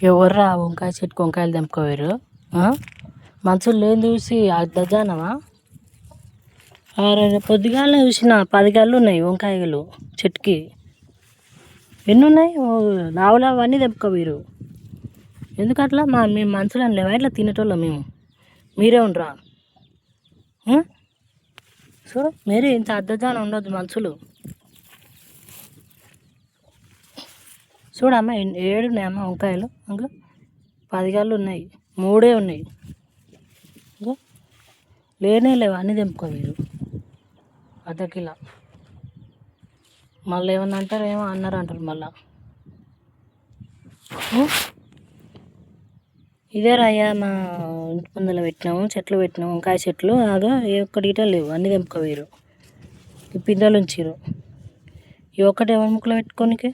ఎవర్రా వంకాయ చెట్టుకు వంకాయలు తెంపుకోవేరు? మనుషులు లేని చూసి దజానమా? పొద్దుగాలనే చూసిన 10 గళ్ళు ఉన్నాయి వంకాయలు చెట్టుకి. ఎన్ని ఉన్నాయి? లావు లావు అన్నీ తెంపుకోవేరు. ఎందుకు అట్లా? మేము మనుషులని లేవా ఇట్లా తినేటోళ్ళం మేము? మీరే ఉండరా? చూడు మీరే ఇంత అద్దజానం ఉండొద్దు మనుషులు. చూడమ్మ 7 ఉన్నాయమ్మ వంకాయలు. ఇంకా 10 గళ్ళు ఉన్నాయి, 3 ఉన్నాయి. ఇంకా లేనే లేవు, అన్నీ తెంపుకోవేరు. అర్ధ కిలో. మళ్ళీ ఏమన్నా అంటారు, ఏమో అన్నారు అంటారు మళ్ళా. ఇదే రాయ్యా మా ఇంటి ముందర పెట్టినాము, చెట్లు పెట్టినాము, వంకాయ చెట్లు. ఆగా ఏ ఒక్కటి గిట లేవు, అన్నీ తెంపుకోవేరు. ఈ పిందెలు ఉంచిరు. ఈ ఒక్కటి ఎవరి ముక్కలో పెట్టుకోనికి